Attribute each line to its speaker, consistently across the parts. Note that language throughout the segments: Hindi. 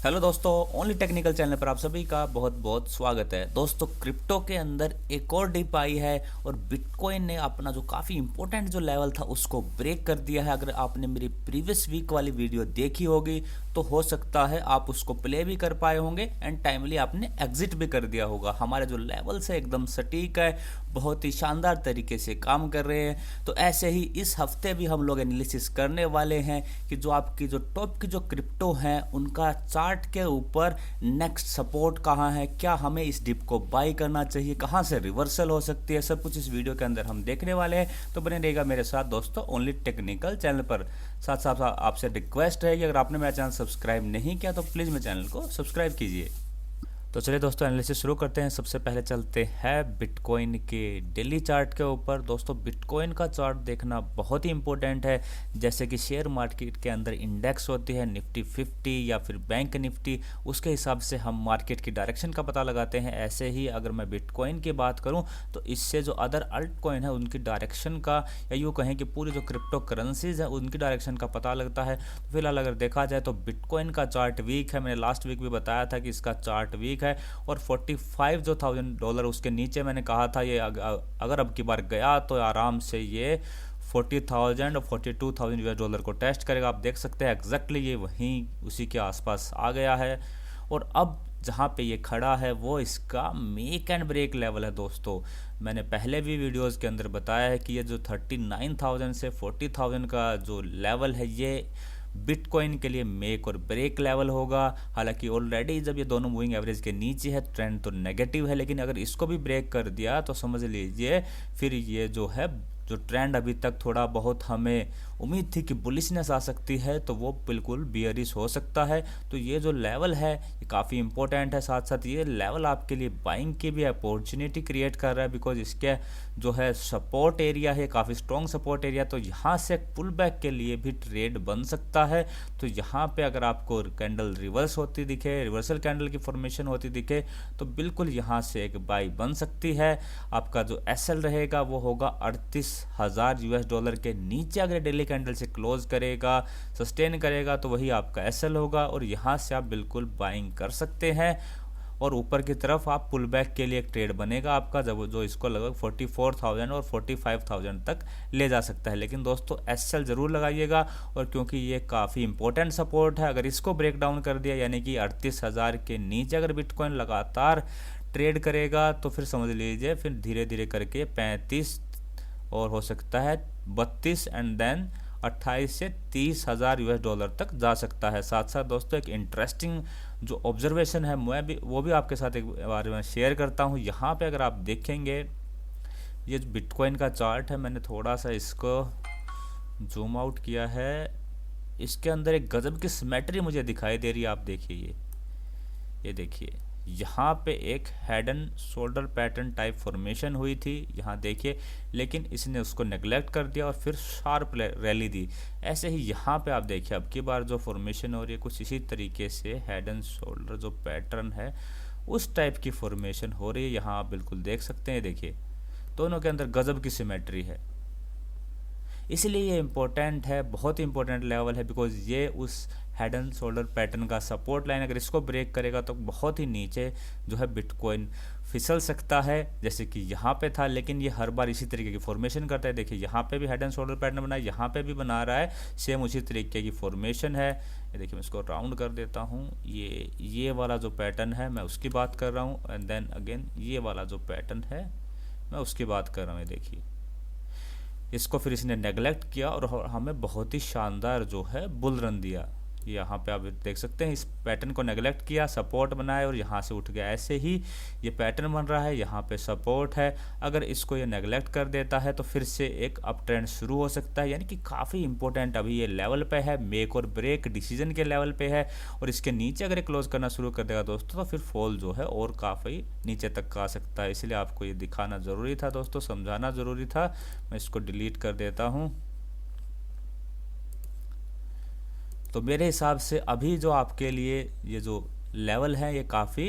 Speaker 1: हेलो दोस्तों, ओनली टेक्निकल चैनल पर आप सभी का बहुत बहुत स्वागत है। दोस्तों, क्रिप्टो के अंदर एक और डिप आई है और बिटकॉइन ने अपना जो काफ़ी इंपॉर्टेंट जो लेवल था उसको ब्रेक कर दिया है। अगर आपने मेरी प्रीवियस वीक वाली वीडियो देखी होगी तो हो सकता है आप उसको प्ले भी कर पाए होंगे एंड टाइमली आपने एग्जिट भी कर दिया होगा। हमारे जो लेवल्स है एकदम सटीक है, बहुत ही शानदार तरीके से काम कर रहे हैं। तो ऐसे ही इस हफ्ते भी हम लोग एनालिसिस करने वाले हैं कि जो आपकी जो टॉप की जो क्रिप्टो हैं उनका चार्ट के ऊपर नेक्स्ट सपोर्ट कहाँ है, क्या हमें इस डिप को बाई करना चाहिए, कहाँ से रिवर्सल हो सकती है, सब कुछ इस वीडियो के अंदर हम देखने वाले हैं। तो बने रहेगा मेरे साथ दोस्तों ओनली टेक्निकल चैनल पर। साथ साथ आपसे रिक्वेस्ट है कि अगर आपने मेरा चैनल सब्सक्राइब नहीं किया तो प्लीज़ मेरे चैनल को सब्सक्राइब कीजिए। तो चलिए दोस्तों, एनालिसिस शुरू करते हैं। सबसे पहले चलते हैं बिटकॉइन के डेली चार्ट के ऊपर। दोस्तों, बिटकॉइन का चार्ट देखना बहुत ही इंपॉर्टेंट है। जैसे कि शेयर मार्केट के अंदर इंडेक्स होती है निफ्टी 50 या फिर बैंक निफ्टी, उसके हिसाब से हम मार्केट की डायरेक्शन का पता लगाते हैं। ऐसे ही अगर मैं बिटकॉइन की बात करूं तो इससे जो अदर अल्ट कॉइन है उनकी डायरेक्शन का, या यूँ कहें कि पूरी जो क्रिप्टो करेंसीज है उनकी डायरेक्शन का पता लगता है। तो फिलहाल अगर देखा जाए तो बिटकॉइन का चार्ट वीक है। मैंने लास्ट वीक भी बताया था कि इसका चार्ट वीक है और 45 जो $1000 उसके नीचे मैंने कहा था ये अगर अब की बार गया तो आराम से ये 40,000 और 42,000 US डॉलर को टेस्ट करेगा। आप देख सकते हैं एग्जैक्टली ये वहीं उसी के आसपास आ गया है। और अब जहाँ पे ये खड़ा है वो इसका मेक एंड ब्रेक लेवल है। दोस्तों, मैंने पहले भी वीडियोस के अंदर बताया है कि ये जो 39,000 से 40,000 का जो लेवल है ये बिटकॉइन के लिए मेक और ब्रेक लेवल होगा। हालांकि ऑलरेडी जब ये दोनों मूविंग एवरेज के नीचे है ट्रेंड तो नेगेटिव है, लेकिन अगर इसको भी ब्रेक कर दिया तो समझ लीजिए फिर ये जो है जो ट्रेंड अभी तक थोड़ा बहुत हमें उम्मीद थी कि बुलिशनेस आ सकती है तो वो बिल्कुल बियरिश हो सकता है। तो ये जो लेवल है ये काफ़ी इंपॉर्टेंट है। साथ साथ ये लेवल आपके लिए बाइंग की भी अपॉर्चुनिटी क्रिएट कर रहा है, बिकॉज इसके जो है सपोर्ट एरिया है काफ़ी स्ट्रॉन्ग सपोर्ट एरिया। तो यहाँ से पुल बैक के लिए भी ट्रेड बन सकता है। तो यहाँ पे अगर आपको कैंडल रिवर्स होती दिखे, रिवर्सल कैंडल की फॉर्मेशन होती दिखे तो बिल्कुल यहाँ से एक बाई बन सकती है। आपका जो एसएल रहेगा वो होगा 38,000 US डॉलर के नीचे। अगर डेली कैंडल से क्लोज करेगा, सस्टेन करेगा तो वही आपका एसएल होगा और यहाँ से आप बिल्कुल बाइंग कर सकते हैं। और ऊपर की तरफ आप पुल बैक के लिए एक ट्रेड बनेगा आपका जब जो इसको लगभग 44,000 और 45,000 तक ले जा सकता है। लेकिन दोस्तों एसएल ज़रूर लगाइएगा, और क्योंकि ये काफ़ी इंपॉर्टेंट सपोर्ट है। अगर इसको ब्रेक डाउन कर दिया यानी कि 38,000 के नीचे अगर बिटकॉइन लगातार ट्रेड करेगा तो फिर समझ लीजिए फिर धीरे धीरे करके 35 और हो सकता है 32 एंड देन 28 से 30,000 US डॉलर तक जा सकता है। साथ साथ दोस्तों एक इंटरेस्टिंग जो ऑब्जर्वेशन है मैं भी वो भी आपके साथ एक बारे में शेयर करता हूँ। यहाँ पे अगर आप देखेंगे ये जो बिटकॉइन का चार्ट है, मैंने थोड़ा सा इसको जूम आउट किया है। इसके अंदर एक गजब की सिमेट्री मुझे दिखाई दे रही है। आप देखिए ये देखिए यहाँ पे एक head and shoulder pattern type formation हुई थी, यहाँ देखिए, लेकिन इसने उसको नेग्लेक्ट कर दिया और फिर शार्प रैली दी। ऐसे ही यहाँ पे आप देखिए अब की बार जो फॉर्मेशन हो रही है कुछ इसी तरीके से हेड एंड शोल्डर जो पैटर्न है उस टाइप की फॉर्मेशन हो रही है। यहाँ आप बिल्कुल देख सकते हैं, देखिए दोनों के अंदर गजब की सिमेट्री है। इसलिए ये इम्पोर्टेंट है, बहुत ही इंपॉर्टेंट लेवल है, बिकॉज ये उस हेड एंड शोल्डर पैटर्न का सपोर्ट लाइन अगर इसको ब्रेक करेगा तो बहुत ही नीचे जो है बिटकॉइन फिसल सकता है जैसे कि यहाँ पे था। लेकिन ये हर बार इसी तरीके की फॉर्मेशन करता है। देखिए यहाँ पे भी हेड एंड शोल्डर पैटर्न बना है, यहाँ पे भी बना रहा है, सेम उसी तरीके की फॉर्मेशन है। ये देखिए मैं इसको राउंड कर देता हूँ। ये वाला जो पैटर्न है मैं उसकी बात कर रहा हूँ, एंड देन अगेन ये वाला जो पैटर्न है मैं उसकी बात कर रहा हूँ। ये देखिए इसको फिर इसने नेगलेक्ट किया और हमें बहुत ही शानदार जो है बुल रन दिया। यहाँ पे आप देख सकते हैं इस पैटर्न को नेगलेक्ट किया, सपोर्ट बनाया और यहाँ से उठ गया। ऐसे ही ये पैटर्न बन रहा है, यहाँ पे सपोर्ट है। अगर इसको ये नेगलेक्ट कर देता है तो फिर से एक अप ट्रेंड शुरू हो सकता है। यानी कि काफ़ी इंपॉर्टेंट अभी ये लेवल पे है, मेक और ब्रेक डिसीजन के लेवल पे है। और इसके नीचे अगर ये क्लोज करना शुरू कर देगा दोस्तों तो फिर फॉल जो है और काफ़ी नीचे तक आ सकता है। इसलिए आपको ये दिखाना ज़रूरी था दोस्तों, समझाना ज़रूरी था। मैं इसको डिलीट कर देता हूँ। तो मेरे हिसाब से अभी जो आपके लिए ये जो लेवल है ये काफ़ी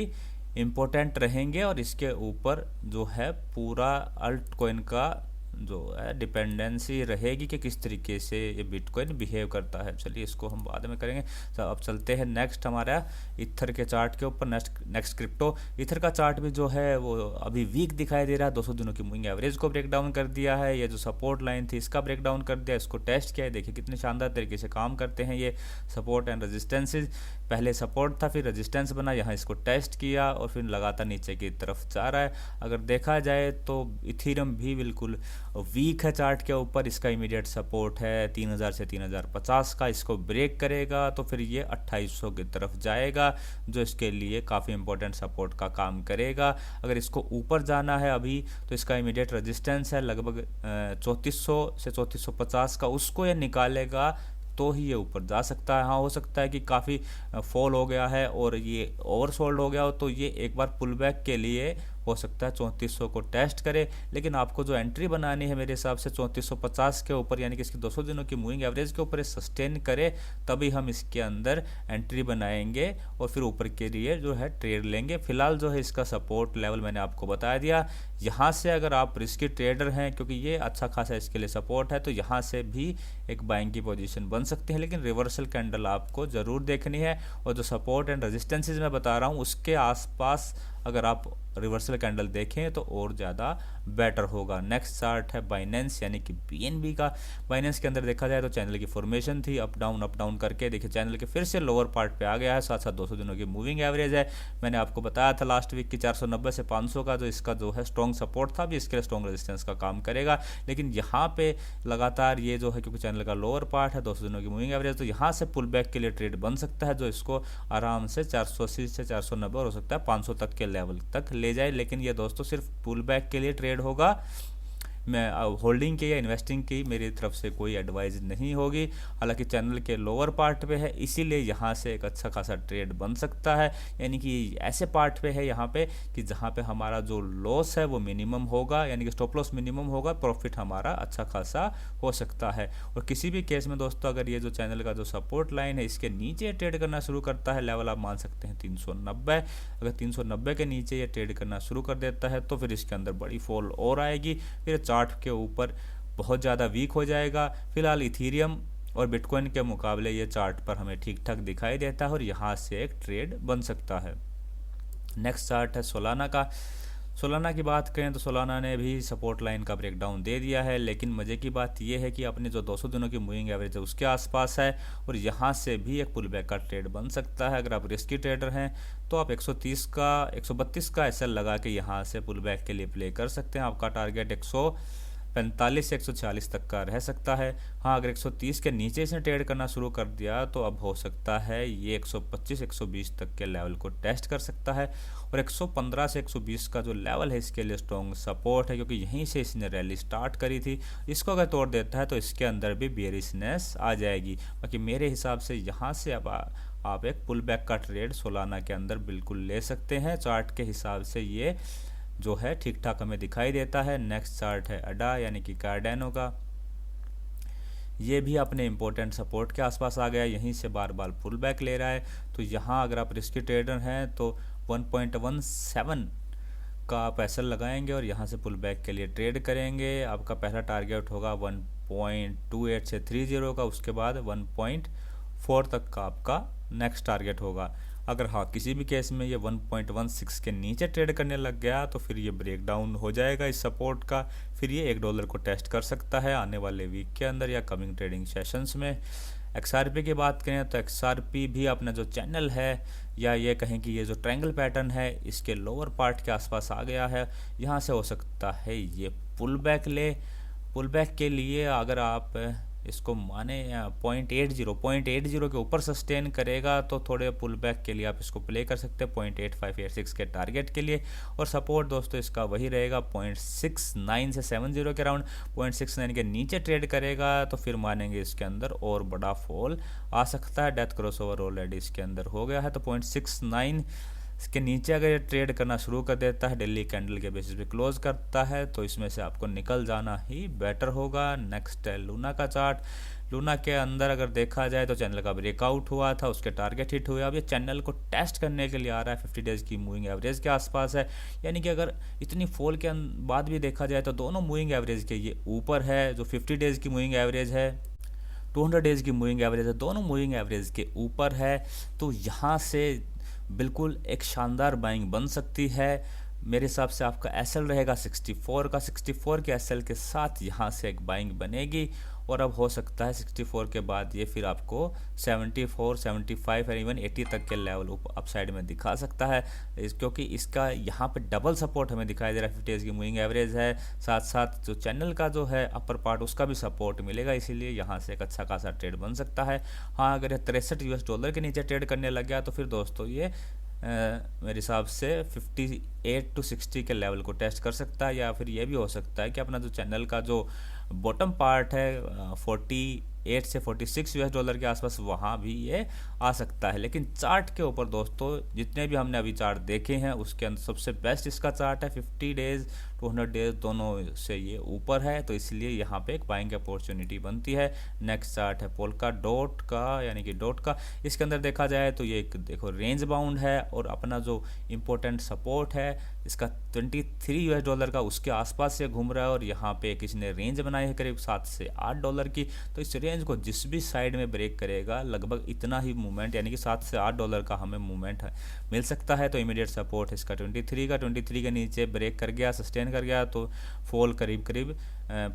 Speaker 1: इम्पोर्टेंट रहेंगे और इसके ऊपर जो है पूरा अल्ट कॉइन का जो है डिपेंडेंसी रहेगी कि किस तरीके से ये बिटकॉइन बिहेव करता है। चलिए इसको हम बाद में करेंगे। तो अब चलते हैं नेक्स्ट हमारा इथर के चार्ट के ऊपर। Next crypto. इथर का चार्ट भी जो है वो अभी वीक दिखाई दे रहा है। 200 दिनों की मूविंग एवरेज को ब्रेक डाउन कर दिया है। ये जो सपोर्ट लाइन थी इसका ब्रेक डाउन कर दिया, इसको टेस्ट किया है। देखिए कितने शानदार तरीके से काम करते हैं ये सपोर्ट एंड रेजिस्टेंसेज। पहले सपोर्ट था, फिर रेजिस्टेंस बना, यहाँ इसको टेस्ट किया और फिर लगातार नीचे की तरफ जा रहा है। अगर देखा जाए तो इथीरियम भी बिल्कुल वीक है चार्ट के ऊपर। इसका इमीडिएट सपोर्ट है 3000 से 3050 का। इसको ब्रेक करेगा तो फिर ये 2800 की तरफ जाएगा, जो इसके लिए काफ़ी इंपॉर्टेंट सपोर्ट का काम करेगा। अगर इसको ऊपर जाना है अभी तो इसका इमीडिएट रेजिस्टेंस है लगभग 3400 से 3450 का, उसको ये निकालेगा तो ही ये ऊपर जा सकता है। हाँ, हो सकता है कि काफ़ी फॉल हो गया है और ये ओवरसोल्ड हो गया हो, तो ये एक बार पुल बैक के लिए हो सकता है 3400 को टेस्ट करे। लेकिन आपको जो एंट्री बनानी है मेरे हिसाब से 3450 के ऊपर, यानी कि इसकी 200 दिनों की मूविंग एवरेज के ऊपर ये सस्टेन करे, तभी हम इसके अंदर एंट्री बनाएंगे और फिर ऊपर के लिए जो है ट्रेड लेंगे। फिलहाल जो है इसका सपोर्ट लेवल मैंने आपको बता दिया। यहाँ से अगर आप रिस्की ट्रेडर हैं, क्योंकि ये अच्छा खासा इसके लिए सपोर्ट है, तो यहाँ से भी एक बाइंग की पोजीशन बन सकती है। लेकिन रिवर्सल कैंडल आपको ज़रूर देखनी है, और जो सपोर्ट एंड रेजिस्टेंसेज मैं बता रहा हूँ उसके आसपास अगर आप रिवर्सल कैंडल देखें तो और ज़्यादा बेटर होगा। नेक्स्ट चार्ट है बाइनेंस यानी कि बीएनबी का। बाइनेंस के अंदर देखा जाए तो चैनल की फॉर्मेशन थी अप डाउन करके, देखिए चैनल के फिर से लोअर पार्ट पे आ गया है। साथ साथ 200 दिनों की मूविंग एवरेज है। मैंने आपको बताया था लास्ट वीक की 490 से 500 का जो इसका जो है स्ट्रॉन्ग सपोर्ट था, भी इसके लिए स्ट्रॉन्ग रेजिस्टेंस का काम करेगा। लेकिन यहाँ पे लगातार ये जो है, क्योंकि चैनल का लोअर पार्ट है 200 दिनों की मूविंग एवरेज, तो यहाँ से पुल बैक के लिए ट्रेड बन सकता है, जो इसको आराम से 480 से 490 और हो सकता है 500 तक के लेवल तक ले जाए। लेकिन ये दोस्तों सिर्फ पुल बैक के लिए ट्रेड होगा। मैं होल्डिंग की या इन्वेस्टिंग की मेरी तरफ से कोई एडवाइस नहीं होगी। हालांकि चैनल के लोअर पार्ट पे है, इसीलिए यहाँ से एक अच्छा खासा ट्रेड बन सकता है। यानी कि ऐसे पार्ट पे है यहाँ पे कि जहाँ पे हमारा जो लॉस है वो मिनिमम होगा, यानी कि स्टॉप लॉस मिनिमम होगा, प्रॉफिट हमारा अच्छा खासा हो सकता है। और किसी भी केस में दोस्तों अगर ये जो चैनल का जो सपोर्ट लाइन है इसके नीचे ट्रेड करना शुरू करता है, लेवल आप मान सकते हैं 390। अगर 390 के नीचे ये ट्रेड करना शुरू कर देता है तो फिर इसके अंदर बड़ी फॉल और आएगी, फिर चार्ट के ऊपर बहुत ज़्यादा वीक हो जाएगा। फिलहाल इथीरियम और बिटकॉइन के मुकाबले ये चार्ट पर हमें ठीक ठाक दिखाई देता है और यहाँ से एक ट्रेड बन सकता है। नेक्स्ट चार्ट है सोलाना का। सोलाना की बात करें तो सोलाना ने भी सपोर्ट लाइन का ब्रेकडाउन दे दिया है, लेकिन मज़े की बात यह है कि अपने जो 200 दिनों की मूविंग एवरेज है उसके आसपास है और यहाँ से भी एक पुल बैक का ट्रेड बन सकता है। अगर आप रिस्की ट्रेडर हैं तो आप 130 का 132 का एसएल लगा के यहाँ से पुल बैक के लिए प्ले कर सकते हैं। आपका टारगेट 145 से 140 तक का रह सकता है। हाँ, अगर 130 के नीचे से ट्रेड करना शुरू कर दिया तो अब हो सकता है ये 125-120 तक के लेवल को टेस्ट कर सकता है। और 115 से 120 का जो लेवल है इसके लिए स्ट्रॉन्ग सपोर्ट है, क्योंकि यहीं से इसने रैली स्टार्ट करी थी। इसको अगर तोड़ देता है तो इसके अंदर भी बेयरिशनेस आ जाएगी। बाकी मेरे हिसाब से यहाँ से अब आप एक पुल बैक का ट्रेड सोलाना के अंदर बिल्कुल ले सकते हैं। चार्ट के हिसाब से ये जो है ठीक ठाक हमें दिखाई देता है। नेक्स्ट चार्ट है अडा यानी कि कार्डेनो का। ये भी अपने इंपॉर्टेंट सपोर्ट के आसपास आ गया, यहीं से बार बार पुल बैक ले रहा है। तो यहाँ अगर आप रिस्की ट्रेडर हैं तो 1.17 का आप एसएल लगाएंगे और यहाँ से पुल बैक के लिए ट्रेड करेंगे। आपका पहला टारगेट होगा 1.28 से 30 का, उसके बाद 1.4 तक का आपका नेक्स्ट टारगेट होगा। अगर हाँ किसी भी केस में ये 1.16 के नीचे ट्रेड करने लग गया तो फिर ये ब्रेक डाउन हो जाएगा इस सपोर्ट का। फिर ये $1 को टेस्ट कर सकता है आने वाले वीक के अंदर या कमिंग ट्रेडिंग सेशंस में। XRP की बात करें तो XRP भी अपना जो चैनल है या ये कहें कि ये जो ट्रायंगल पैटर्न है इसके लोअर पार्ट के आसपास आ गया है। यहाँ से हो सकता है ये पुल बैक के लिए अगर आप इसको माने 0.80 के ऊपर सस्टेन करेगा तो थोड़े पुल बैक के लिए आप इसको प्ले कर सकते हैं 0.8586 के टारगेट के लिए। और सपोर्ट दोस्तों इसका वही रहेगा 0.69 से 70 के राउंड। 0.69 के नीचे ट्रेड करेगा तो फिर मानेंगे इसके अंदर और बड़ा फॉल आ सकता है। डेथ क्रॉस ओवर ऑलरेडी इसके अंदर हो गया है, तो 0.69 इसके नीचे अगर ये ट्रेड करना शुरू कर देता है, डेली कैंडल के बेसिस पे क्लोज करता है, तो इसमें से आपको निकल जाना ही बेटर होगा। नेक्स्ट है लूना का चार्ट। लूना के अंदर अगर देखा जाए तो चैनल का ब्रेकआउट हुआ था, उसके टारगेट हिट हुए। अब ये चैनल को टेस्ट करने के लिए आ रहा है 50 डेज़ की मूविंग एवरेज के आसपास है, यानी कि अगर इतनी फॉल के बाद भी देखा जाए तो दोनों मूविंग एवरेज के ये ऊपर है। जो 50 डेज़ की मूविंग एवरेज है, 200 डेज़ की मूविंग एवरेज है, दोनों मूविंग एवरेज के ऊपर है। तो यहाँ से बिल्कुल एक शानदार बाइंग बन सकती है। मेरे हिसाब से आपका एसएल रहेगा 64 का, 64 के एसएल के साथ यहाँ से एक बाइंग बनेगी। और अब हो सकता है 64 के बाद ये फिर आपको 74, 75 और इवन 80 तक के लेवल अपसाइड में दिखा सकता है, क्योंकि इसका यहाँ पे डबल सपोर्ट हमें दिखाई दे रहा है। 50 डेज़ की मूविंग एवरेज है, साथ साथ जो चैनल का जो है अपर पार्ट उसका भी सपोर्ट मिलेगा, इसीलिए यहाँ से एक अच्छा खासा ट्रेड बन सकता है। हाँ, अगर ये 63 US डॉलर के नीचे ट्रेड करने लग गया तो फिर दोस्तों ये मेरे हिसाब से 58 to 60 के लेवल को टेस्ट कर सकता है, या फिर ये भी हो सकता है कि अपना जो चैनल का जो बॉटम पार्ट है 48 से 46 US डॉलर के आसपास वहाँ भी ये आ सकता है। लेकिन चार्ट के ऊपर दोस्तों जितने भी हमने अभी चार्ट देखे हैं उसके अंदर सबसे बेस्ट इसका चार्ट है 50 डेज़ 200 डेज़ दोनों से ये ऊपर है, तो इसलिए यहाँ पे एक बाइंग अपॉर्चुनिटी बनती है। नेक्स्ट चार्ट है पोल्का डॉट का, यानी कि डॉट का। इसके अंदर देखा जाए तो ये एक देखो रेंज बाउंड है, और अपना जो इम्पोर्टेंट सपोर्ट है इसका 23 US डॉलर का उसके आसपास से घूम रहा है, और यहाँ पे किसी ने रेंज बनाई है करीब 7 से 8 डॉलर की। तो इस रेंज को जिस भी साइड में ब्रेक करेगा लगभग इतना ही मूवमेंट, यानी कि 7 से 8 डॉलर का हमें मूवमेंट मिल सकता है। तो इमीडिएट सपोर्ट इसका 23 के नीचे ब्रेक कर गया, सस्टेन कर गया, तो फॉल करीब करीब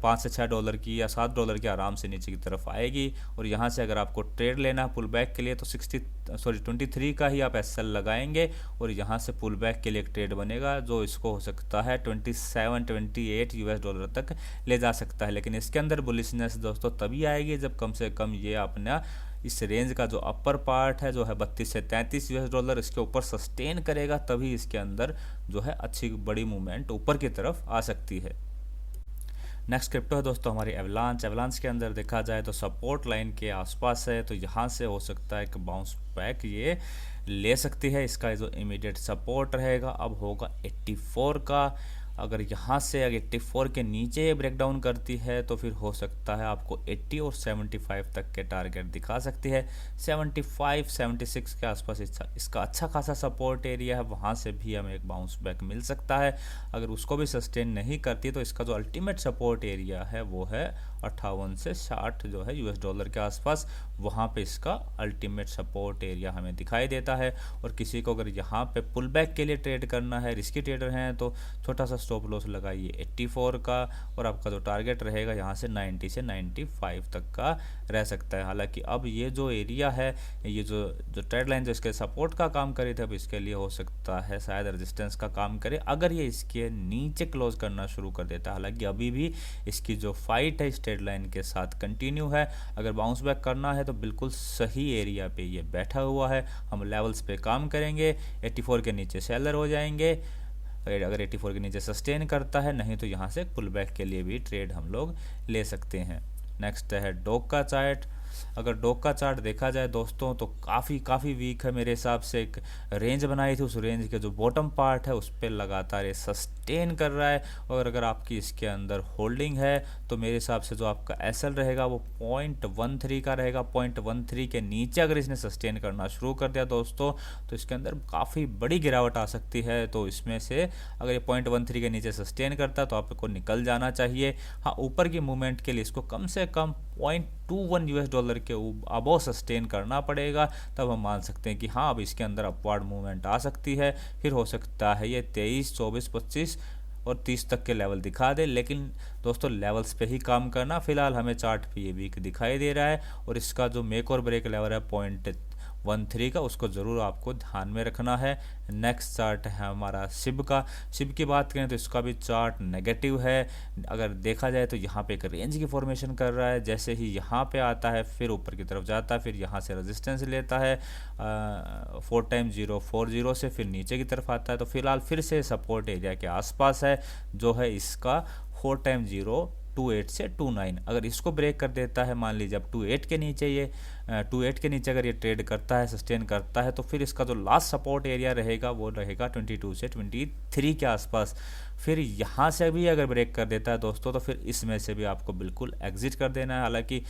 Speaker 1: 5 से 6 डॉलर की या 7 डॉलर की आराम से नीचे की तरफ आएगी। और यहाँ से अगर आपको ट्रेड लेना है पुल बैक के लिए तो 23 का ही आप एसएल लगाएंगे, और यहाँ से पुल बैक के लिए एक ट्रेड बनेगा जो इसको हो सकता है 27-28 US डॉलर तक ले जा सकता है। लेकिन इसके अंदर बुलिशनेस दोस्तों तभी आएगी जब कम से कम ये अपना इस रेंज का जो अपर पार्ट है जो है 32 से 33 US डॉलर इसके ऊपर सस्टेन करेगा, तभी इसके अंदर जो है अच्छी बड़ी मूवमेंट ऊपर की तरफ आ सकती है। नेक्स्ट क्रिप्टो है दोस्तों हमारी एवलांच। एवलांच के अंदर देखा जाए तो सपोर्ट लाइन के आसपास है, तो यहाँ से हो सकता है कि बाउंस बैक ये ले सकती है। इसका जो इमीडिएट सपोर्ट रहेगा अब होगा 84 का। अगर यहाँ से अगर 84 के नीचे ब्रेक डाउन करती है तो फिर हो सकता है आपको 80 और 75 तक के टारगेट दिखा सकती है। 75-76 के आसपास इसका अच्छा खासा सपोर्ट एरिया है, वहाँ से भी हमें एक बाउंस बैक मिल सकता है। अगर उसको भी सस्टेन नहीं करती तो इसका जो अल्टीमेट सपोर्ट एरिया है वो है 58 से 60 जो है US डॉलर के आसपास, वहाँ पे इसका अल्टीमेट सपोर्ट एरिया हमें दिखाई देता है। और किसी को अगर यहाँ पे पुल बैक के लिए ट्रेड करना है, रिस्की ट्रेडर हैं, तो छोटा सा स्टॉप लॉस लगाइए 84 का, और आपका जो टारगेट रहेगा यहाँ से 90 से 95 तक का रह सकता है। हालांकि अब ये जो एरिया है, ये जो ट्रेड लाइन जो इसके सपोर्ट का काम करे थे, अब इसके लिए हो सकता है शायद रेजिस्टेंस का काम करे अगर ये इसके नीचे क्लोज करना शुरू कर देता है। हालांकि अभी भी इसकी जो फाइट है इस ट्रेड लाइन के साथ कंटिन्यू है। अगर बाउंस बैक करना है तो बिल्कुल सही एरिया पे ये बैठा हुआ है, हम लेवल्स पे काम करेंगे। 84 के नीचे सेलर हो जाएंगे, अगर 84 के नीचे सस्टेन करता है, नहीं तो यहाँ से पुल बैक के लिए भी ट्रेड हम लोग ले सकते हैं। नेक्स्ट है डॉग का चार्ट। अगर डॉग का चार्ट देखा जाए दोस्तों तो काफ़ी वीक है मेरे हिसाब से। एक रेंज बनाई थी, उस रेंज के जो बॉटम पार्ट है उस पर लगातार ये सस्टेन कर रहा है। और अगर आपकी इसके अंदर होल्डिंग है तो मेरे हिसाब से जो आपका एसएल रहेगा वो 0.13 का रहेगा। 0.13 के नीचे अगर इसने सस्टेन करना शुरू कर दिया दोस्तों तो इसके अंदर काफ़ी बड़ी गिरावट आ सकती है। तो इसमें से अगर ये 0.13 के नीचे सस्टेन करता है तो आपको निकल जाना चाहिए। हाँ, ऊपर की मूवमेंट के लिए इसको कम से कम 0.21 US डॉलर के अबव सस्टेन करना पड़ेगा, तब हम मान सकते हैं कि हाँ अब इसके अंदर अपवर्ड मूवमेंट आ सकती है। फिर हो सकता है ये 23, 24, 25 और 30 तक के लेवल दिखा दे। लेकिन दोस्तों लेवल्स पे ही काम करना, फिलहाल हमें चार्ट पे ये वीक दिखाई दे रहा है। और इसका जो मेक और ब्रेक लेवल है 0.13 का, उसको ज़रूर आपको ध्यान में रखना है। नेक्स्ट चार्ट है हमारा शिब का। शिब की बात करें तो इसका भी चार्ट नेगेटिव है। अगर देखा जाए तो यहाँ पे एक रेंज की फॉर्मेशन कर रहा है, जैसे ही यहाँ पे आता है फिर ऊपर की तरफ जाता है, फिर यहाँ से रेजिस्टेंस लेता है 4x040 से, फिर नीचे की तरफ आता है। तो फिलहाल फिर से सपोर्ट एरिया के आसपास है जो है इसका 4x0 28 से 29। अगर इसको ब्रेक कर देता है, मान लीजिए अब 28 के नीचे ये 28 के नीचे अगर ये ट्रेड करता है, सस्टेन करता है, तो फिर इसका जो लास्ट सपोर्ट एरिया रहेगा वो रहेगा 22 से 23 के आसपास। फिर यहाँ से भी अगर ब्रेक कर देता है दोस्तों, तो फिर इसमें से भी आपको बिल्कुल एग्जिट कर देना है। हालांकि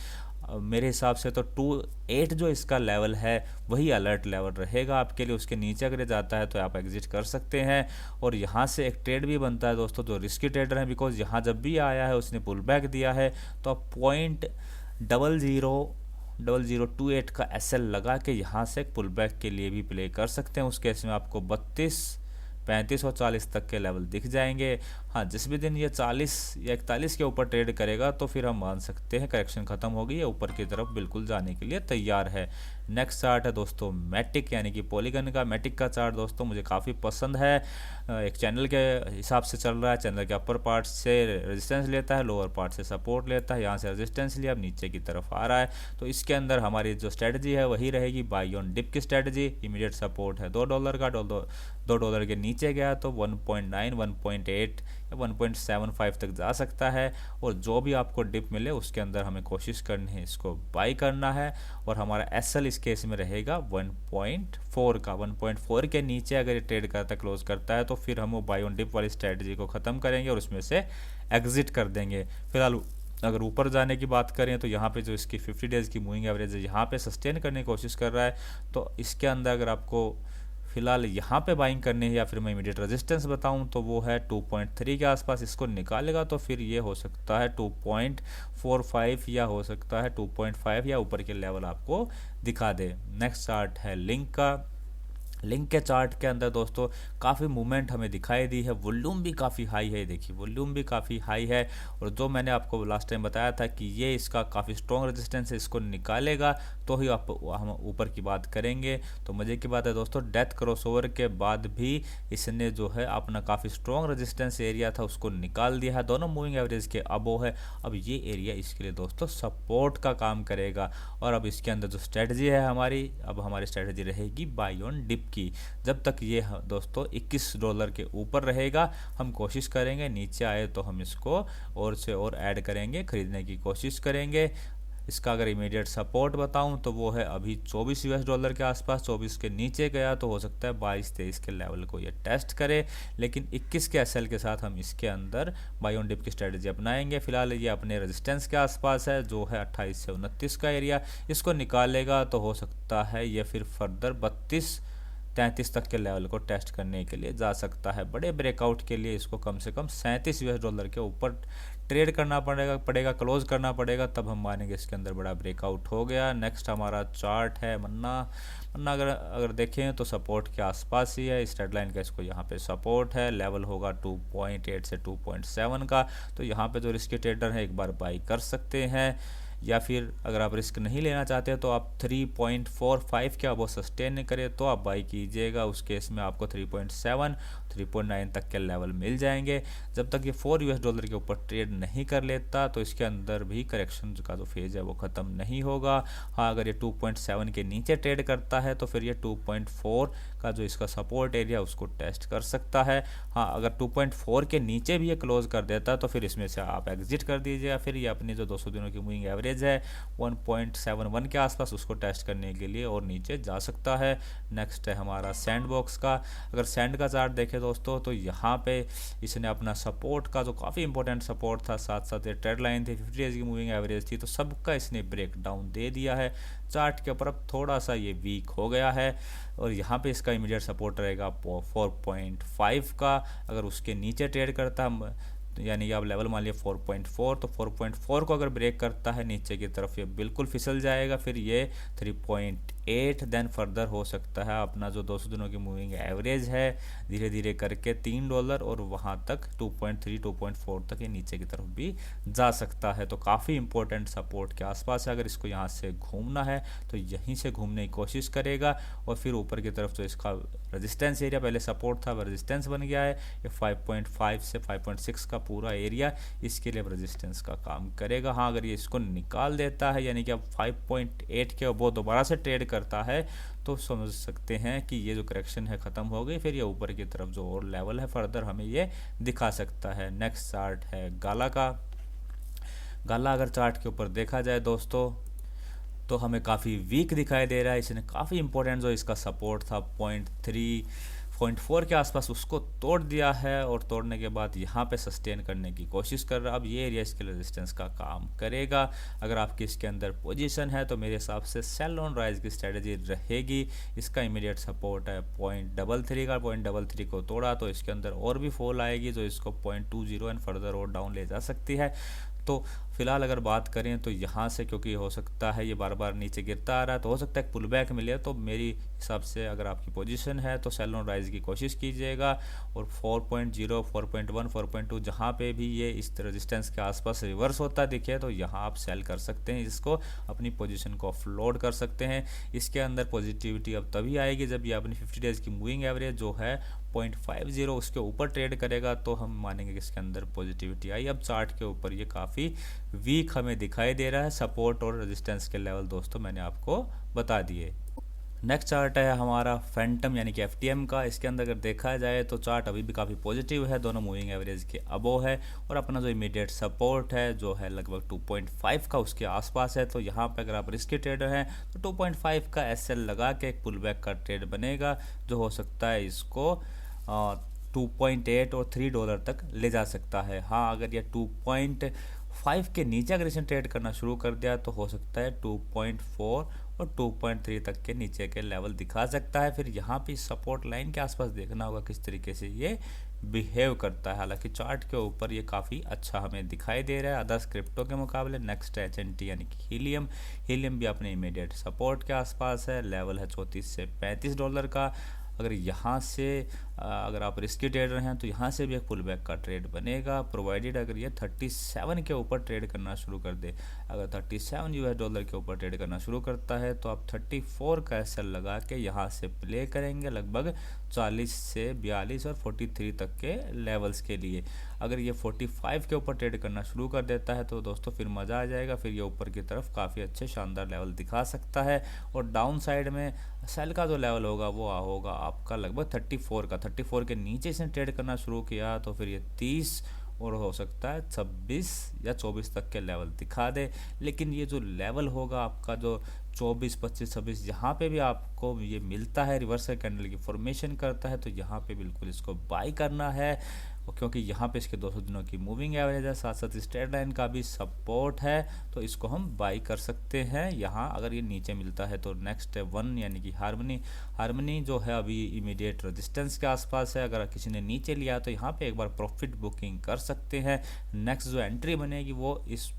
Speaker 1: मेरे हिसाब से तो 28 जो इसका लेवल है वही अलर्ट लेवल रहेगा आपके लिए। उसके नीचे अगर जाता है तो आप एग्जिट कर सकते हैं। और यहाँ से एक ट्रेड भी बनता है दोस्तों जो रिस्की ट्रेडर है, बिकॉज यहाँ जब भी आया है उसने पुल बैक दिया है, तो आप 0.0028 का SL लगा के यहाँ से पुल बैक के लिए भी प्ले कर सकते हैं। उस केस में आपको 32, 35 और 40 तक के लेवल दिख जाएंगे। हाँ, जिस भी दिन ये 40 या 41 के ऊपर ट्रेड करेगा तो फिर हम मान सकते हैं करेक्शन खत्म हो गई है, ऊपर की तरफ बिल्कुल जाने के लिए तैयार है। नेक्स्ट चार्ट है दोस्तों मैटिक यानी कि पॉलीगन का। मैटिक का चार्ट दोस्तों मुझे काफ़ी पसंद है। एक चैनल के हिसाब से चल रहा है। चैनल के अपर पार्ट से रेजिस्टेंस लेता है, लोअर पार्ट से सपोर्ट लेता है। यहाँ से रेजिस्टेंस लिया, अब नीचे की तरफ आ रहा है। तो इसके अंदर हमारी जो स्ट्रेटजी है वही रहेगी, बाई ऑन डिप की स्ट्रेटजी। इमीडिएट सपोर्ट है $2 का, $2 के नीचे गया तो 1.9, 1.8 या 1.75 तक जा सकता है। और जो भी आपको डिप मिले उसके अंदर हमें कोशिश करनी है इसको बाई करना है। और हमारा SL इस केस में रहेगा 1.4 का। 1.4 के नीचे अगर ये ट्रेड करता है, क्लोज करता है, तो फिर हम वो बाई ऑन डिप वाली स्ट्रेटजी को ख़त्म करेंगे और उसमें से एग्जिट कर देंगे। फिलहाल अगर ऊपर जाने की बात करें तो यहाँ पे जो इसकी 50 डेज़ की मूविंग एवरेज है यहाँ पे सस्टेन करने की कोशिश कर रहा है। तो इसके अंदर अगर आपको फिलहाल यहाँ पे बाइंग करनी है या फिर मैं इमीडिएट रेजिस्टेंस बताऊं तो वो है 2.3 के आसपास। इसको निकालेगा तो फिर ये हो सकता है 2.45 या हो सकता है 2.5 या ऊपर के लेवल आपको दिखा दे। नेक्स्ट चार्ट है लिंक का। लिंक के चार्ट के अंदर दोस्तों काफ़ी मूवमेंट हमें दिखाई दी है। वॉल्यूम भी काफ़ी हाई है, देखिए वॉल्यूम भी काफ़ी हाई है। और जो मैंने आपको लास्ट टाइम बताया था कि ये इसका काफ़ी स्ट्रॉन्ग रेजिस्टेंस है, इसको निकालेगा तो ही हम ऊपर की बात करेंगे। तो मज़े की बात है दोस्तों, डेथ क्रॉसओवर के बाद भी इसने जो है अपना काफ़ी स्ट्रॉन्ग रेजिस्टेंस एरिया था उसको निकाल दिया है, दोनों मूविंग एवरेज के अबो है। अब ये एरिया इसके लिए दोस्तों सपोर्ट का काम करेगा। और अब इसके अंदर जो स्ट्रेटजी है हमारी, अब हमारी स्ट्रेटजी रहेगी बाई ऑन डिप की। जब तक ये दोस्तों $21 के ऊपर रहेगा हम कोशिश करेंगे, नीचे आए तो हम इसको और से और ऐड करेंगे, खरीदने की कोशिश करेंगे। इसका अगर इमीडिएट सपोर्ट बताऊं तो वो है अभी $24 के आसपास। 24 के नीचे गया तो हो सकता है 22-23 के लेवल को ये टेस्ट करे, लेकिन 21 के SL के साथ हम इसके अंदर बाई ऑन डिप की स्ट्रेटजी अपनाएंगे। फिलहाल ये अपने रेजिस्टेंस के आसपास है जो है 28 से 29 का एरिया। इसको निकालेगा तो हो सकता है ये फिर फर्दर 32-33 तक के लेवल को टेस्ट करने के लिए जा सकता है। बड़े ब्रेकआउट के लिए इसको कम से कम $37 के ऊपर ट्रेड करना पड़ेगा, क्लोज करना पड़ेगा, तब हम मानेंगे इसके अंदर बड़ा ब्रेकआउट हो गया। नेक्स्ट हमारा चार्ट है मन्ना। अगर देखें तो सपोर्ट के आसपास ही है। इस रेड लाइन का इसको यहाँ पे सपोर्ट है, लेवल होगा 2.8 से 2.7 का। तो यहाँ पे जो रिस्की ट्रेडर है एक बार बाई कर सकते हैं, या फिर अगर आप रिस्क नहीं लेना चाहते तो आप 3.45 के अब वो सस्टेन करे तो आप बाई कीजिएगा। उस केस में आपको 3.7, 3.9 तक के लेवल मिल जाएंगे। जब तक ये $4 के ऊपर ट्रेड नहीं कर लेता तो इसके अंदर भी करेक्शन का जो फेज है वो ख़त्म नहीं होगा। हाँ, अगर ये 2.7 के नीचे ट्रेड करता है तो फिर ये 2.4 का जो इसका सपोर्ट एरिया उसको टेस्ट कर सकता है। हाँ, अगर 2.4 के नीचे भी ये क्लोज कर देता है तो फिर इसमें से आप एग्जिट कर दीजिएगा। फिर ये अपनी जो 200 दिनों की मूविंग एवरेज है 1.71 के आसपास उसको टेस्ट करने के लिए और नीचे जा सकता है। नेक्स्ट है हमारा सैंड बॉक्स का। अगर सैंड का चार्ट देखें दोस्तों तो यहाँ पे इसने अपना सपोर्ट का जो काफ़ी इंपॉर्टेंट सपोर्ट था, साथ साथ ये ट्रेड लाइन थी, 50 डेज की मूविंग एवरेज थी, तो सबका इसने ब्रेक डाउन दे दिया है। चार्ट के ऊपर अब थोड़ा सा ये वीक हो गया है और यहाँ पे इसका इमीडिएट सपोर्ट रहेगा 4.5 का। अगर उसके नीचे ट्रेड करता है यानी कि आप लेवल मान लिया 4.4, तो 4.4 को अगर ब्रेक करता है नीचे की तरफ ये बिल्कुल फिसल जाएगा। फिर ये 3.8 देन फर्दर हो सकता है अपना जो 200 दिनों की मूविंग एवरेज है धीरे धीरे करके $3 और वहाँ तक 2.3, 2.4 तक ये नीचे की तरफ भी जा सकता है। तो काफ़ी इंपॉर्टेंट सपोर्ट के आसपास है। अगर इसको यहाँ से घूमना है तो यहीं से घूमने की कोशिश करेगा और फिर ऊपर की तरफ जो इसका रेजिस्टेंस एरिया पहले सपोर्ट था वह रेजिस्टेंस बन गया है। ये 5.5 से 5.6 का पूरा एरिया इसके लिए रेजिस्टेंस का काम करेगा। हाँ, अगर ये इसको निकाल देता है यानी कि अब 5.8 के वो दोबारा से ट्रेड करता है तो समझ सकते हैं कि ये जो करेक्शन है ख़त्म हो गई। फिर ये ऊपर की तरफ जो और लेवल है फर्दर हमें ये दिखा सकता है। नेक्स्ट चार्ट है गाला का। गला अगर चार्ट के ऊपर देखा जाए दोस्तों तो हमें काफ़ी वीक दिखाई दे रहा है। इसने काफ़ी इंपॉर्टेंट जो इसका सपोर्ट था 0.4 के आसपास उसको तोड़ दिया है और तोड़ने के बाद यहाँ पे सस्टेन करने की कोशिश कर रहा है। अब ये एरिया इसके रेजिस्टेंस का काम करेगा। अगर आपकी इसके अंदर पोजीशन है तो मेरे हिसाब से सेल ऑन राइज की स्ट्रेटजी रहेगी। इसका इमीडिएट सपोर्ट है 0.33 का। 0.33 को तोड़ा तो इसके अंदर और भी फॉल आएगी जो इसको 0.20 एंड फर्दर और डाउन ले जा सकती है। तो फिलहाल अगर बात करें तो यहाँ से क्योंकि हो सकता है ये बार बार नीचे गिरता आ रहा है तो हो सकता है पुल बैक मिले। तो मेरी हिसाब से अगर आपकी पोजीशन है तो सेल ऑन राइज की कोशिश कीजिएगा और 4.0 4.1 4.2 जहाँ पे भी ये इस रेजिस्टेंस के आसपास रिवर्स होता दिखे तो यहाँ आप सेल कर सकते हैं, इसको अपनी पोजीशन को ऑफलोड कर सकते हैं। इसके अंदर पॉजिटिविटी अब तभी आएगी जब ये अपनी 50 डेज की मूविंग एवरेज जो है 0.50 उसके ऊपर ट्रेड करेगा तो हम मानेंगे कि इसके अंदर पॉजिटिविटी आई। अब चार्ट के ऊपर ये काफ़ी वीक हमें दिखाई दे रहा है। सपोर्ट और रेजिस्टेंस के लेवल दोस्तों मैंने आपको बता दिए। नेक्स्ट चार्ट है हमारा फैंटम यानी कि एफटीएम का। इसके अंदर अगर देखा जाए तो चार्ट अभी भी काफ़ी पॉजिटिव है, दोनों मूविंग एवरेज के अबो है और अपना जो इमीडिएट सपोर्ट है जो है लगभग 2.5 का उसके आसपास है। तो यहाँ पे अगर आप रिस्की ट्रेडर हैं तो 2.5 का एसएल लगा के एक पुल बैक का ट्रेड बनेगा जो हो सकता है इसको 2.8 और $3 तक ले जा सकता है। हाँ, अगर ये 2.5 के नीचे अगर इसने ट्रेड करना शुरू कर दिया तो हो सकता है 2.4 और 2.3 तक के नीचे के लेवल दिखा सकता है। फिर यहाँ पे सपोर्ट लाइन के आसपास देखना होगा किस तरीके से ये बिहेव करता है। हालांकि चार्ट के ऊपर ये काफ़ी अच्छा हमें दिखाई दे रहा है अदर्स क्रिप्टो के मुकाबले। नेक्स्ट है HNT यानी कि हीलियम। हीलियम भी अपने इमीडिएट सपोर्ट के आसपास है, लेवल है 34 से $35 का। अगर यहाँ से अगर आप रिस्की ट्रेडर हैं तो यहाँ से भी एक पुल बैक का ट्रेड बनेगा प्रोवाइडेड अगर ये 37 के ऊपर ट्रेड करना शुरू कर दे। अगर 37 US$ के ऊपर ट्रेड करना शुरू करता है तो आप 34 का एसएल लगा के यहाँ से प्ले करेंगे लगभग 40 से 42 और 43 तक के लेवल्स के लिए। अगर ये 45 के ऊपर ट्रेड करना शुरू कर देता है तो दोस्तों फिर मज़ा आ जाएगा। फिर ये ऊपर की तरफ काफ़ी अच्छे शानदार लेवल दिखा सकता है और डाउन साइड में सेल का जो लेवल होगा वो होगा आपका लगभग 34 का। 34 के नीचे इसने ट्रेड करना शुरू किया तो फिर ये 30 और हो सकता है 26 या 24 तक के लेवल दिखा दे। लेकिन ये जो लेवल होगा आपका जो 24 25 26 यहाँ पे भी आपको ये मिलता है रिवर्सल कैंडल की फॉर्मेशन करता है तो यहाँ पे बिल्कुल इसको बाई करना है क्योंकि यहाँ पे इसके 200 दिनों की मूविंग एवरेज है, साथ साथ स्ट्रेट लाइन का भी सपोर्ट है तो इसको हम बाई कर सकते हैं। यहाँ अगर ये नीचे मिलता है तो नेक्स्ट है 1 यानी कि हार्मनी जो है अभी इमीडिएट रेजिस्टेंस के आसपास है। अगर किसी ने नीचे लिया तो यहाँ पे एक बार प्रॉफिट बुकिंग कर सकते हैं। नेक्स्ट जो एंट्री बनेगी वो इस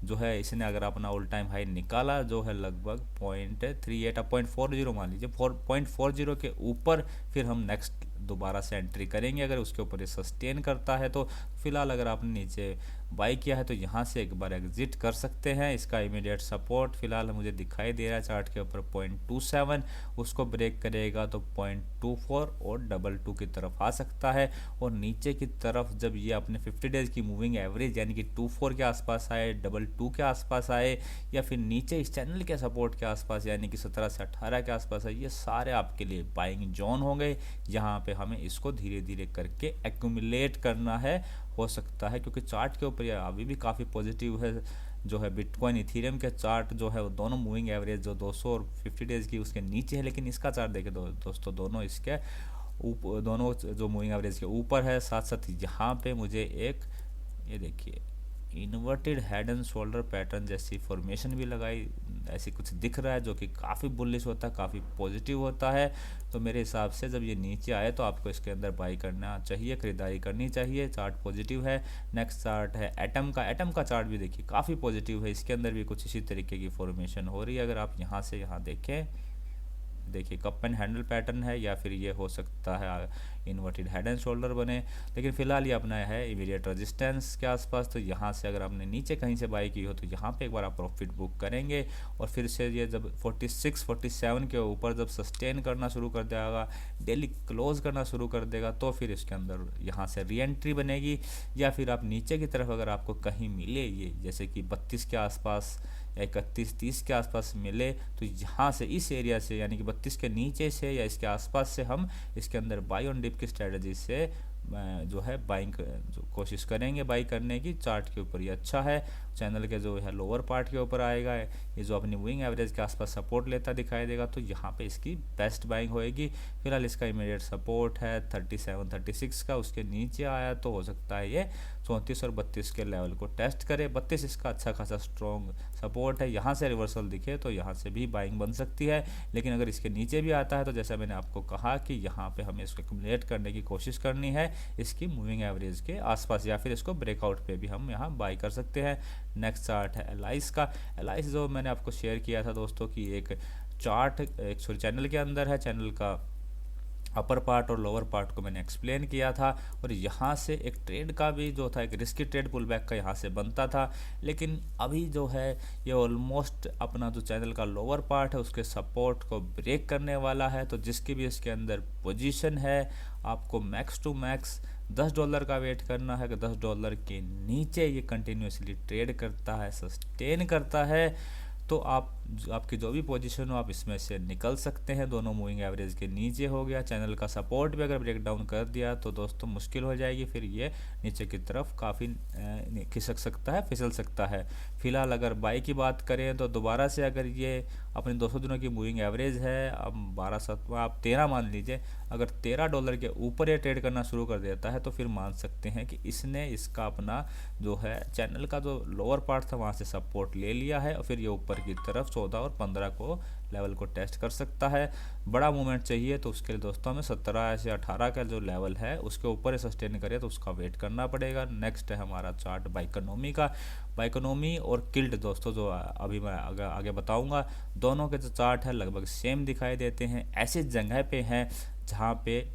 Speaker 1: जो है इसने अगर अपना ऑल टाइम हाई निकाला जो है लगभग 0.38 या 0.40 मान लीजिए 0.40 के ऊपर फिर हम नेक्स्ट दोबारा से एंट्री करेंगे। अगर उसके ऊपर ये सस्टेन करता है तो फिलहाल अगर आपने नीचे बाई किया है तो यहाँ से एक बार एग्जिट कर सकते हैं। इसका इमीडिएट सपोर्ट फिलहाल मुझे दिखाई दे रहा है चार्ट के ऊपर 0.27 उसको ब्रेक करेगा तो 0.24 और 22 की तरफ आ सकता है। और नीचे की तरफ जब ये अपने 50 डेज की मूविंग एवरेज यानी कि 24 के आसपास आए 22 के आसपास आए या फिर नीचे इस चैनल के सपोर्ट के आसपास यानी कि 17 से 18 के आसपास आए, ये सारे आपके लिए बाइंग जोन होंगे। यहाँ पे हमें इसको धीरे धीरे करके एक्यूमुलेट करना है। हो सकता है क्योंकि चार्ट के ऊपर अभी भी काफ़ी पॉजिटिव है जो है बिटकॉइन इथीरियम के चार्ट जो है वो दोनों मूविंग एवरेज जो 200 और 50 डेज की उसके नीचे है। लेकिन इसका चार्ट देखें दोस्तों दोनों इसके दोनों जो मूविंग एवरेज के ऊपर है। साथ साथ यहाँ पे मुझे एक ये देखिए inverted head and shoulder pattern जैसी फॉर्मेशन भी लगाई ऐसी कुछ दिख रहा है जो कि काफ़ी बुलिश होता है, काफ़ी पॉजिटिव होता है। तो मेरे हिसाब से जब ये नीचे आए तो आपको इसके अंदर बाई करना चाहिए, खरीदारी करनी चाहिए। चार्ट पॉजिटिव है। नेक्स्ट चार्ट है एटम का चार्ट भी देखिए काफ़ी पॉजिटिव है। इसके अंदर भी कुछ इसी तरीके की फॉर्मेशन हो रही है। अगर आप यहाँ से यहाँ देखें देखिए कप एंड हैंडल पैटर्न है या फिर ये हो सकता है इन्वर्टेड हेड एंड शोल्डर बने। लेकिन फिलहाल ये अपना है इमीडिएट रेजिस्टेंस के आसपास। तो यहाँ से अगर आपने नीचे कहीं से बाई की हो तो यहाँ पे एक बार आप प्रॉफिट बुक करेंगे और फिर से ये जब 46 47 के ऊपर जब सस्टेन करना शुरू कर देगा, डेली क्लोज करना शुरू कर देगा तो फिर इसके अंदर यहाँ से री एंट्री बनेगी। या फिर आप नीचे की तरफ अगर आपको कहीं मिले ये जैसे कि 32 के आसपास 31-30 के आसपास मिले तो यहाँ से इस एरिया से यानी कि 32 के नीचे से या इसके आसपास से हम इसके अंदर बाई ऑन डिप की स्ट्रेटजी से जो है बाइंग जो कोशिश करेंगे बाई करने की। चार्ट के ऊपर ये अच्छा है, चैनल के जो है लोअर पार्ट के ऊपर आएगा, ये जो अपनी मूविंग एवरेज के आसपास सपोर्ट लेता दिखाई देगा, तो यहाँ पे इसकी बेस्ट बाइंग होएगी। फिलहाल इसका इमीडिएट सपोर्ट है 37-36 का, उसके नीचे आया तो हो सकता है ये 34 और 32 के लेवल को टेस्ट करे। 32 इसका अच्छा खासा स्ट्रॉन्ग सपोर्ट है, यहाँ से रिवर्सल दिखे तो यहाँ से भी बाइंग बन सकती है। लेकिन अगर इसके नीचे भी आता है तो जैसा मैंने आपको कहा कि यहाँ पे हमें इसको एक्युमुलेट करने की कोशिश करनी है इसकी मूविंग एवरेज के आसपास, या फिर इसको ब्रेकआउट पे भी हम यहाँ बाई कर सकते हैं। नेक्स्ट चार्ट है एलाइस का। एलाइस जो मैंने आपको शेयर किया था दोस्तों की एक चार्ट एक चैनल के अंदर है, चैनल का अपर पार्ट और लोअर पार्ट को मैंने एक्सप्लेन किया था, और यहाँ से एक ट्रेड का भी जो था एक रिस्की ट्रेड पुल बैक का यहाँ से बनता था। लेकिन अभी जो है ये ऑलमोस्ट अपना जो चैनल का लोअर पार्ट है उसके सपोर्ट को ब्रेक करने वाला है। तो जिसकी भी इसके अंदर पोजीशन है आपको मैक्स टू मैक्स $10 का वेट करना है कि $10 के नीचे ये कंटिन्यूसली ट्रेड करता है, सस्टेन करता है, तो आपकी जो भी पोजीशन हो आप इसमें से निकल सकते हैं। दोनों मूविंग एवरेज के नीचे हो गया, चैनल का सपोर्ट भी अगर ब्रेक डाउन कर दिया तो दोस्तों मुश्किल हो जाएगी, फिर ये नीचे की तरफ काफ़ी खिसक सकता है, फिसल सकता है। फिलहाल अगर बाई की बात करें तो दोबारा से अगर ये अपने 200 दिनों की मूविंग एवरेज है, अब 12 आप 13 मान लीजिए, अगर $13 के ऊपर ये ट्रेड करना शुरू कर देता है तो फिर मान सकते हैं कि इसने इसका अपना जो है चैनल का जो लोअर पार्ट था वहाँ से सपोर्ट ले लिया है, और फिर ये ऊपर की तरफ 14 और 15 को लेवल को टेस्ट कर सकता है। बड़ा मूवमेंट चाहिए तो उसके लिए दोस्तों हमें 17 से 18 का जो लेवल है उसके ऊपर सस्टेन करे तो उसका वेट करना पड़ेगा। नेक्स्ट है हमारा चार्ट बाइकोनॉमी का। बाइकोनॉमी और किल्ट दोस्तों जो अभी मैं आगे बताऊंगा, दोनों के जो चार्ट है लगभग सेम दिखाई देते हैं। ऐसी जगह पे हैं जहाँ पे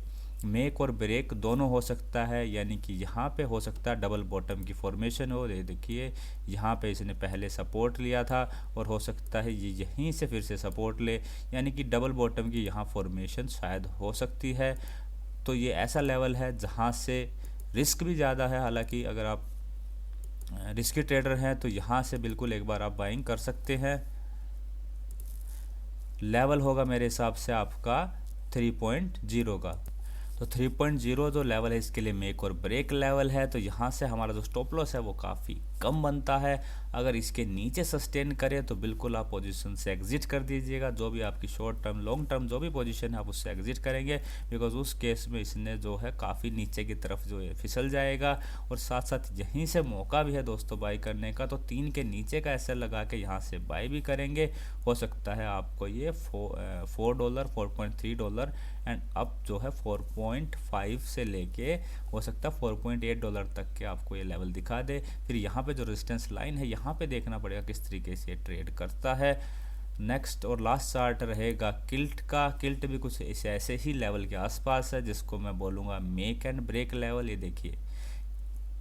Speaker 1: मेक और ब्रेक दोनों हो सकता है, यानी कि यहाँ पे हो सकता है डबल बॉटम की फॉर्मेशन हो। ये देखिए यहाँ पे इसने पहले सपोर्ट लिया था और हो सकता है ये यहीं से फिर से सपोर्ट ले, यानी कि डबल बॉटम की यहाँ फॉर्मेशन शायद हो सकती है। तो ये ऐसा लेवल है जहाँ से रिस्क भी ज़्यादा है, हालांकि अगर आप रिस्की ट्रेडर हैं तो यहाँ से बिल्कुल एक बार आप बाइंग कर सकते हैं। लेवल होगा मेरे हिसाब से आपका 3.0 का, तो 3.0 जो लेवल है इसके लिए मेक और ब्रेक लेवल है। तो यहाँ से हमारा जो स्टॉप लॉस है वो काफ़ी कम बनता है। अगर इसके नीचे सस्टेन करे तो बिल्कुल आप पोजीशन से एग्जिट कर दीजिएगा। जो भी आपकी शॉर्ट टर्म लॉन्ग टर्म जो भी पोजीशन है आप उससे एग्जिट करेंगे, बिकॉज उस केस में इसने जो है काफ़ी नीचे की तरफ जो है फिसल जाएगा। और साथ साथ यहीं से मौका भी है दोस्तों बाई करने का, तो 3 के नीचे का ऐसा लगा के यहाँ से बाई भी करेंगे। हो सकता है आपको ये $4 $4.3 एंड अब जो है 4.5 से लेके हो सकता है $4.8 तक के आपको ये लेवल दिखा दे। फिर यहाँ पे जो रेजिस्टेंस लाइन है यहाँ पे देखना पड़ेगा किस तरीके से ट्रेड करता है। नेक्स्ट और लास्ट चार्ट रहेगा किल्ट का। किल्ट भी कुछ ऐसे ही लेवल के आसपास है जिसको मैं बोलूँगा मेक एंड ब्रेक लेवल। ये देखिए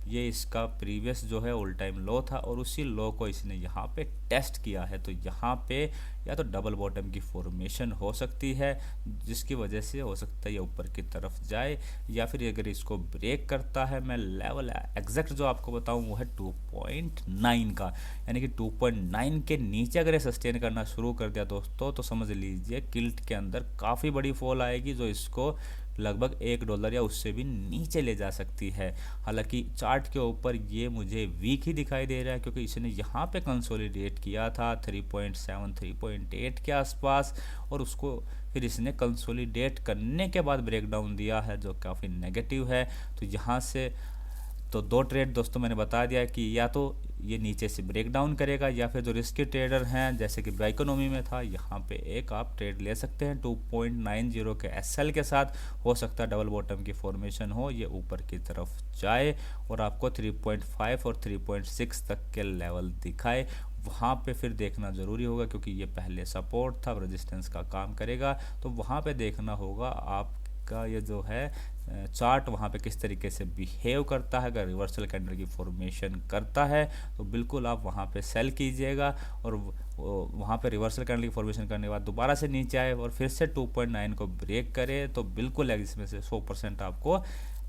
Speaker 1: ये इसका प्रीवियस जो है ऑल टाइम लो था और उसी लो को इसने यहाँ पे टेस्ट किया है। तो यहाँ पे या तो डबल बॉटम की फॉर्मेशन हो सकती है जिसकी वजह से हो सकता है ये ऊपर की तरफ जाए, या फिर अगर इसको ब्रेक करता है, मैं लेवल एग्जैक्ट जो आपको बताऊँ वो है 2.9 का, यानी कि 2.9 के नीचे अगर ये सस्टेन करना शुरू कर दिया दोस्तों तो समझ लीजिए किल्ट के अंदर काफ़ी बड़ी फॉल आएगी जो इसको लगभग $1 या उससे भी नीचे ले जा सकती है। हालांकि चार्ट के ऊपर ये मुझे वीक ही दिखाई दे रहा है क्योंकि इसने यहाँ पे कंसोलिडेट किया था 3.7 3.8 के आसपास, और उसको फिर इसने कंसोलिडेट करने के बाद ब्रेकडाउन दिया है जो काफ़ी नेगेटिव है। तो यहाँ से तो 2 ट्रेड दोस्तों मैंने बता दिया कि या तो ये नीचे से ब्रेक डाउन करेगा या फिर जो रिस्की ट्रेडर हैं जैसे कि बाइकोनॉमी में था यहाँ पे एक आप ट्रेड ले सकते हैं 2.90 के एसएल के साथ। हो सकता है डबल बॉटम की फॉर्मेशन हो, ये ऊपर की तरफ जाए और आपको 3.5 और 3.6 तक के लेवल दिखाए। वहाँ पे फिर देखना ज़रूरी होगा क्योंकि ये पहले सपोर्ट था, रेजिस्टेंस का काम करेगा, तो वहाँ पे देखना होगा आपका ये जो है चार्ट वहाँ पे किस तरीके से बिहेव करता है। अगर रिवर्सल कैंडल की फॉर्मेशन करता है तो बिल्कुल आप वहाँ पे सेल कीजिएगा, और वहाँ पे रिवर्सल कैंडल की फॉर्मेशन करने के बाद दोबारा से नीचे आए और फिर से 2.9 को ब्रेक करे तो बिल्कुल इसमें से 100% आपको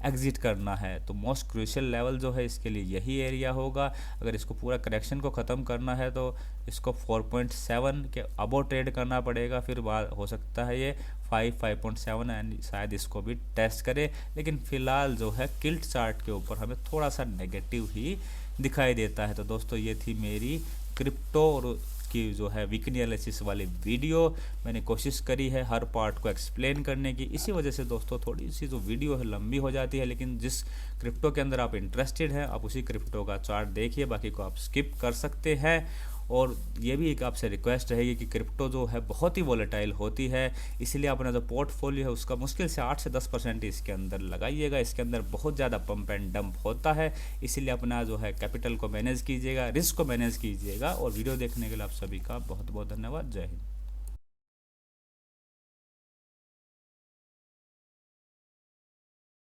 Speaker 1: एग्जिट करना है। तो मोस्ट क्रूशियल लेवल जो है इसके लिए यही एरिया होगा। अगर इसको पूरा करेक्शन को ख़त्म करना है तो इसको 4.7 के अबो ट्रेड करना पड़ेगा, फिर बाद हो सकता है ये 5.7 एंड शायद इसको भी टेस्ट करे। है, लेकिन फ़िलहाल जो है किल्ट चार्ट के ऊपर हमें थोड़ा सा नेगेटिव ही दिखाई देता है। तो दोस्तों ये थी मेरी क्रिप्टो और की जो है वीकली एनालिसिस वाली वीडियो। मैंने कोशिश करी है हर पार्ट को एक्सप्लेन करने की, इसी वजह से दोस्तों थोड़ी सी जो वीडियो है लंबी हो जाती है, लेकिन जिस क्रिप्टो के अंदर आप इंटरेस्टेड हैं आप उसी क्रिप्टो का चार्ट देखिए, बाकी को आप स्किप कर सकते हैं। और ये भी एक आपसे रिक्वेस्ट रहेगी कि क्रिप्टो जो है बहुत ही वॉलेटाइल होती है, इसलिए अपना जो पोर्टफोलियो है उसका मुश्किल से 8 से 10% इसके अंदर लगाइएगा। इसके अंदर बहुत ज़्यादा पंप एंड डंप होता है, इसीलिए अपना जो है कैपिटल को मैनेज कीजिएगा, रिस्क को मैनेज कीजिएगा। और वीडियो देखने के लिए आप सभी का बहुत बहुत धन्यवाद। जय हिंद।